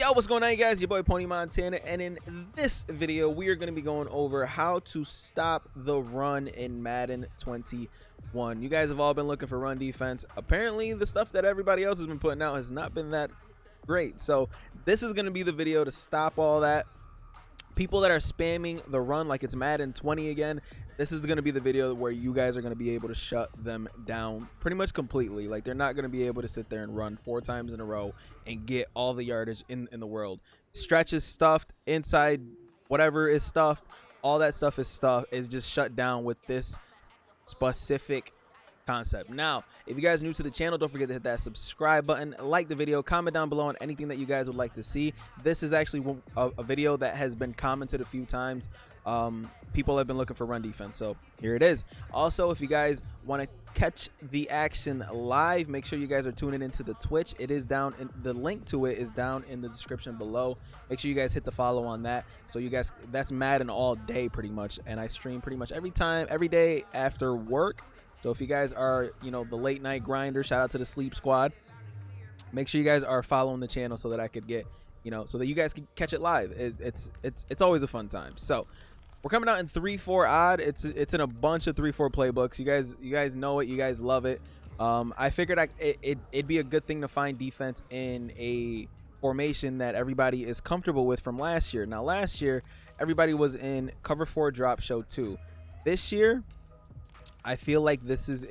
Yo, what's going on, you guys? Your boy Pony Montana, and in this video we are going to be going over how to stop the run in Madden 21. You guys have all been looking for run defense. Apparently the stuff that everybody else has been putting out has not been that great, so this is going to be the video to stop all that. People that are spamming the run like it's Madden 20 again, this is going to be the video where you guys are going to be able to shut them down pretty much completely. Like, they're not going to be able to sit there and run 4 times in a row and get all the yardage in the world. Stretch is stuffed, inside whatever is stuffed, all that stuff is just shut down with this specific concept. Now, if you guys are new to the channel, don't forget to hit that subscribe button, like the video, comment down below on anything that you guys would like to see. This is actually a video that has been commented a few times. People have been looking for run defense, so here it is. Also, if you guys want to catch the action live, make sure you guys are tuning into the Twitch. It is down in the link to it is down in the description below. Make sure you guys hit the follow on that, so you guys, that's Madden all day pretty much, and I stream pretty much every day after work. So if you guys are, you know, the late night grinder, shout out to the sleep squad. Make sure you guys are following the channel so that I could get, you know, so that you guys can catch it live. It's always a fun time. So we're coming out in 3-4 odd. It's in a bunch of 3-4 playbooks. You guys know it. You guys love it. I figured it'd be a good thing to find defense in a formation that everybody is comfortable with from last year. Now, last year everybody was in cover 4 drop show 2. This year, I feel like this is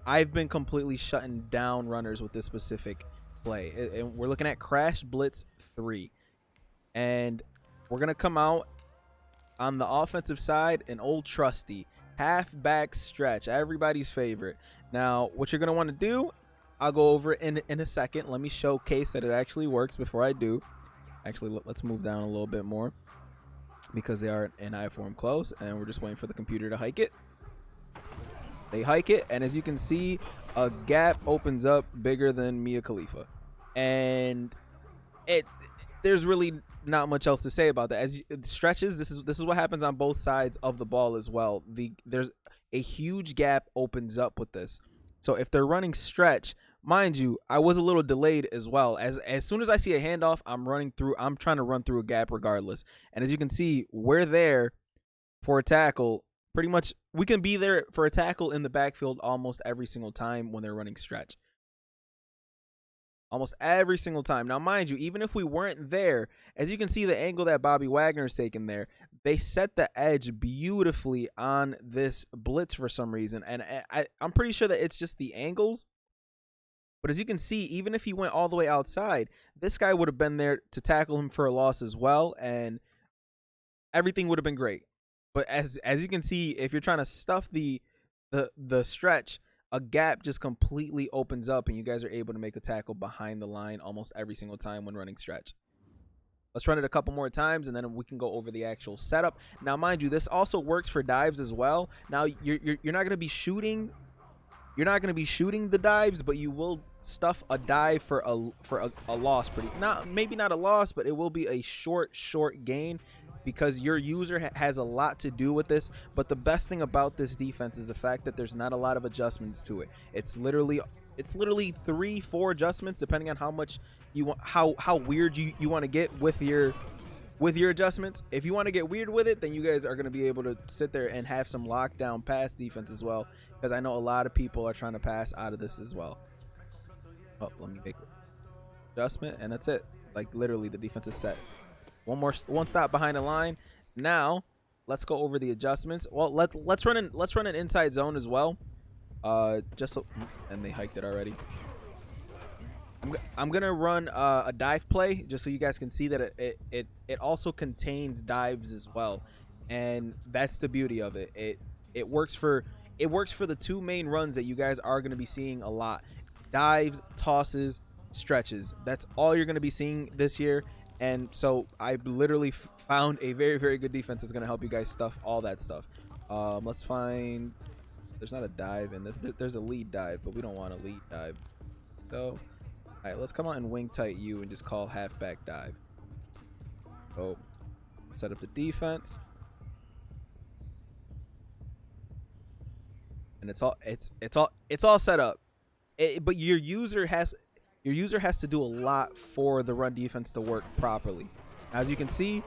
I've been completely shutting down runners with this specific play. And we're looking at Crash Blitz 3. And we're going to come out on the offensive side, an old trusty halfback stretch, everybody's favorite. Now, what you're going to want to do, I'll go over it in a second. Let me showcase that it actually works before I do. Actually, let's move down a little bit more because they are in I form close, and we're just waiting for the computer to hike it. They hike it, and as you can see, a gap opens up bigger than Mia Khalifa, and there's really not much else to say about that. As it stretches, this is what happens on both sides of the ball as well. There's a huge gap opens up with this. So if they're running stretch, mind you, I was a little delayed as well. As soon as I see a handoff, I'm trying to run through a gap regardless. And as you can see, we're there for a tackle. Pretty much, we can be there for a tackle in the backfield almost every single time when they're running stretch. Almost every single time. Now, mind you, even if we weren't there, as you can see the angle that Bobby Wagner's taken there, they set the edge beautifully on this blitz for some reason. And I'm pretty sure that it's just the angles. But as you can see, even if he went all the way outside, this guy would have been there to tackle him for a loss as well. And everything would have been great. But as you can see, if you're trying to stuff the stretch, a gap just completely opens up, and you guys are able to make a tackle behind the line almost every single time when running stretch. Let's run it a couple more times, and then we can go over the actual setup. Now, mind you, this also works for dives as well. Now, you're not going to be shooting. You're not going to be shooting the dives, but you will stuff a dive for a loss. Maybe not a loss, but it will be a short gain, because your user has a lot to do with this. But the best thing about this defense is the fact that there's not a lot of adjustments to it. It's literally 3-4 adjustments depending on how much you want, how weird you want to get with your adjustments. If you want to get weird with it, then you guys are going to be able to sit there and have some lockdown pass defense as well, because I know a lot of people are trying to pass out of this as well. Oh, let me make an adjustment, and that's it. Like, literally the defense is set. One stop behind the line. Now let's go over the adjustments. Well, let's run an inside zone as well. Just so, and they hiked it already. I'm gonna run a dive play just so you guys can see that it also contains dives as well, and that's the beauty of it. It works for the 2 main runs that you guys are gonna be seeing a lot: dives, tosses, stretches. That's all you're gonna be seeing this year. And so I literally found a very good defense that's going to help you guys stuff all that stuff. Let's find, there's not a dive in this. There's a lead dive, but we don't want a lead dive. So, all right, let's come out and wing tight you and just call halfback dive. So, set up the defense. And it's all set up. But your user has your user has to do a lot for the run defense to work properly. As you can see,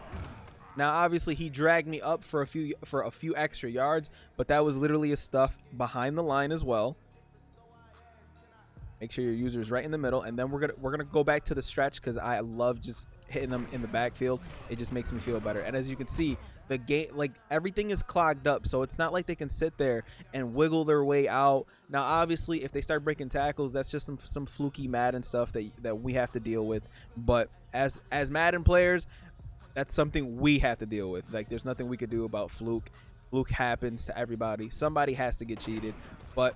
now obviously he dragged me up for a few extra yards, but that was literally his stuff behind the line as well. Make sure your user is right in the middle, and then we're gonna go back to the stretch because I love just hitting them in the backfield. It just makes me feel better. And as you can see, the game, like, everything is clogged up, so it's not like they can sit there and wiggle their way out. Now obviously if they start breaking tackles, that's just some fluky Madden stuff that we have to deal with. But as Madden players, that's something we have to deal with. Like, there's nothing we could do about fluke. Fluke happens to everybody. Somebody has to get cheated. But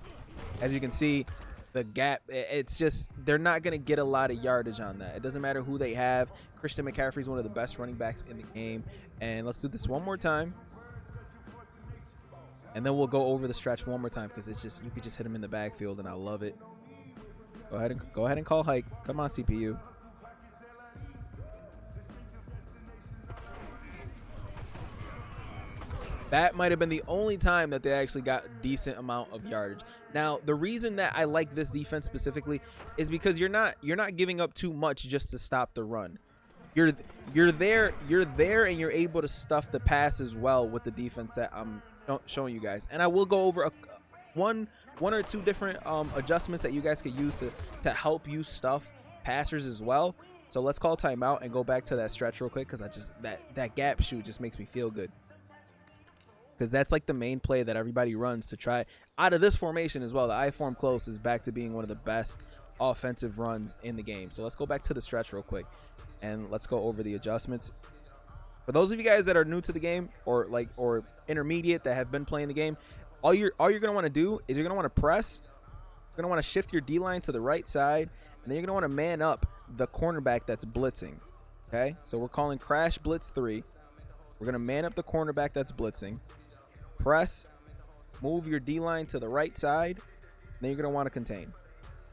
as you can see, the gap, it's just, they're not going to get a lot of yardage on that. It doesn't matter who they have. Christian McCaffrey is one of the best running backs in the game. And let's do this one more time, and then we'll go over the stretch one more time because it's just, you could just hit him in the backfield, and I love it. Go ahead and call hike. Come on, CPU. That might have been the only time that they actually got a decent amount of yardage. Now, the reason that I like this defense specifically is because you're not giving up too much just to stop the run. You're there and you're able to stuff the pass as well with the defense that I'm showing you guys. And I will go over one or two different adjustments that you guys could use to help you stuff passers as well. So let's call timeout and go back to that stretch real quick because that gap shoot just makes me feel good. Because that's like the main play that everybody runs to try out of this formation as well. The I form close is back to being one of the best offensive runs in the game. So let's go back to the stretch real quick and let's go over the adjustments. For those of you guys that are new to the game or intermediate that have been playing the game, all you're going to want to do is you're going to want to press. You're going to want to shift your D line to the right side, and then you're going to want to man up the cornerback that's blitzing. Okay, so we're calling crash blitz 3. We're going to man up the cornerback that's blitzing. Press, move your D line to the right side, then you're going to want to contain.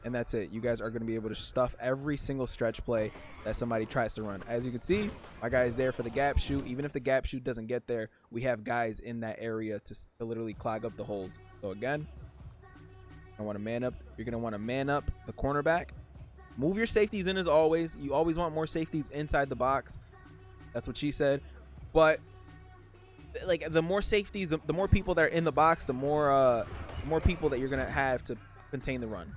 And that's it. You guys are going to be able to stuff every single stretch play that somebody tries to run. As you can see, my guy is there for the gap shoot. Even if the gap shoot doesn't get there, we have guys in that area to literally clog up the holes. So again, I want to man up. You're going to want to man up the cornerback. Move your safeties in as always. You always want more safeties inside the box. That's what she said. But like, the more safeties, the more people that are in the box, the more people that you're going to have to contain the run.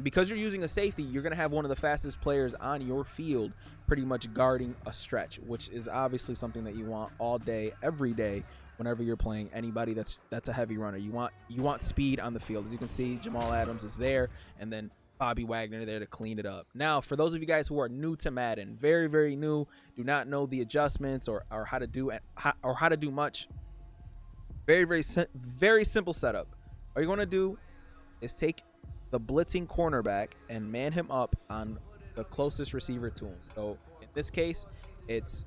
Because you're using a safety, you're going to have one of the fastest players on your field pretty much guarding a stretch, which is obviously something that you want all day, every day, whenever you're playing anybody that's a heavy runner. You want speed on the field. As you can see, Jamal Adams is there, and then Bobby Wagner there to clean it up. Now, for those of you guys who are new to Madden, very, very new, do not know the adjustments or how to do much, very simple setup. All you're going to do is take the blitzing cornerback and man him up on the closest receiver to him. So in this case, it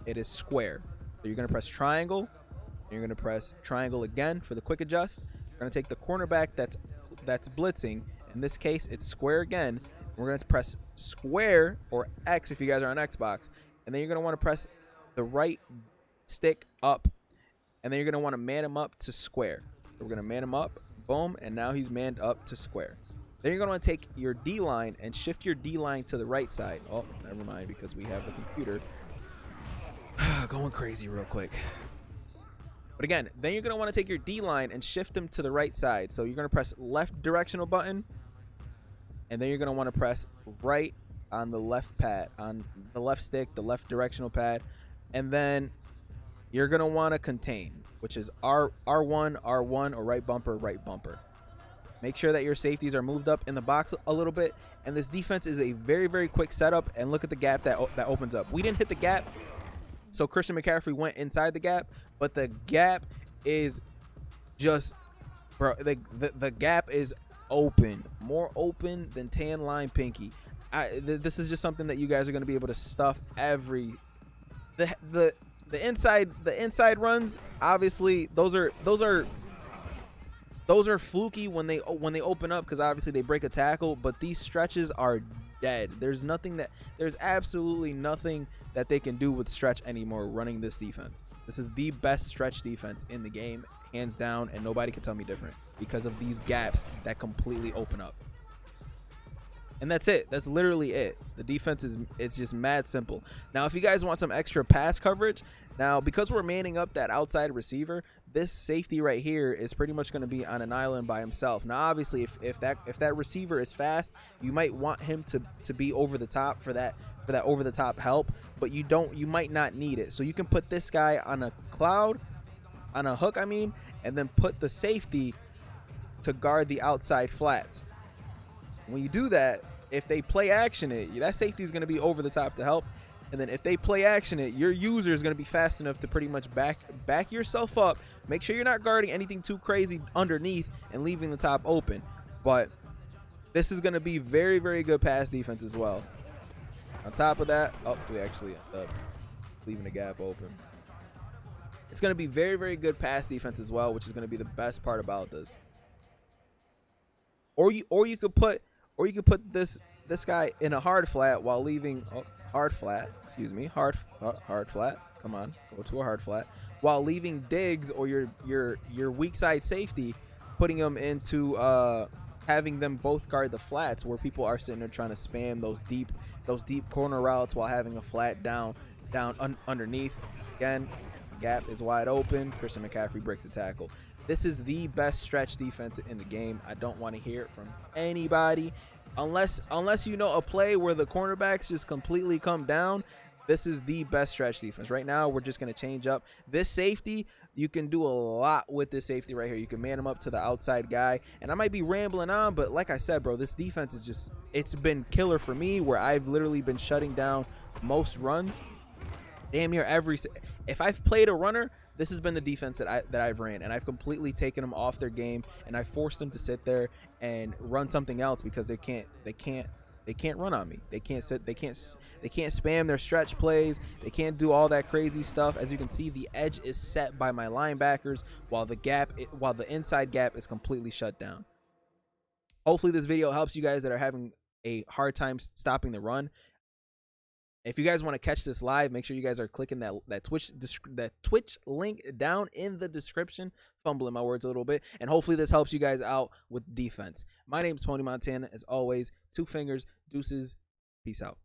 is square. So you're going to press triangle, and you're going to press triangle again for the quick adjust. You're going to take the cornerback that's blitzing. In this case, it's square again. We're going to press square or X if you guys are on Xbox, and then you're going to want to press the right stick up, and then you're going to want to man him up to square. So we're going to man him up. Boom, and now he's manned up to square. Then you're going to want to take your D line and shift your D line to the right side. Oh, never mind, because we have the computer going crazy real quick. But again, then you're going to want to take your D line and shift them to the right side. So you're going to press left directional button, and then you're going to want to press right on the left pad, on the left stick, the left directional pad, and then you're going to want to contain, which is R1, R1, or right bumper, right bumper. Make sure that your safeties are moved up in the box a little bit. And this defense is a very, very quick setup. And look at the gap that opens up. We didn't hit the gap, so Christian McCaffrey went inside the gap. But the gap is just, bro, the gap is open. More open than tan line pinky. This is just something that you guys are going to be able to stuff every... The inside runs, obviously those are fluky when they open up, because obviously they break a tackle, but these stretches are dead. There's absolutely nothing that they can do with stretch anymore running this defense. This is the best stretch defense in the game, hands down, and nobody can tell me different because of these gaps that completely open up. And that's it. That's literally it. The defense is, it's just mad simple. Now, if you guys want some extra pass coverage, now because we're manning up that outside receiver, this safety right here is pretty much going to be on an island by himself. Now, obviously, if that receiver is fast, you might want him to be over the top for that over the top help, but you might not need it. So you can put this guy on a cloud, on a hook, I mean, and then put the safety to guard the outside flats. When you do that, if they play action it, that safety is going to be over the top to help. And then if they play action it, your user is going to be fast enough to pretty much back yourself up. Make sure you're not guarding anything too crazy underneath and leaving the top open. But this is going to be very, very good pass defense as well. On top of that, oh, we actually end up leaving the gap open. It's going to be very, very good pass defense as well, which is going to be the best part about this. Or you could put this guy in a hard flat while leaving hard flat. Come on, go to a hard flat while leaving Diggs or your weak side safety, putting them into having them both guard the flats where people are sitting there trying to spam those deep corner routes while having a flat down underneath. Again, gap is wide open. Christian McCaffrey breaks a tackle. This is the best stretch defense in the game. I don't want to hear it from anybody. Unless you know a play where the cornerbacks just completely come down, this is the best stretch defense. Right now, we're just going to change up. This safety, you can do a lot with this safety right here. You can man him up to the outside guy. And I might be rambling on, but like I said, bro, this defense is just, it's been killer for me where I've literally been shutting down most runs. Damn near every, if I've played a runner, this has been the defense that I've ran, and I've completely taken them off their game, and I forced them to sit there and run something else because they can't run on me. They can't spam their stretch plays. They can't do all that crazy stuff. As you can see, the edge is set by my linebackers while the inside gap is completely shut down. Hopefully this video helps you guys that are having a hard time stopping the run. If you guys want to catch this live, make sure you guys are clicking that Twitch link down in the description. Fumbling my words a little bit. And hopefully this helps you guys out with defense. My name is Pony Montana. As always, 2 fingers, deuces, peace out.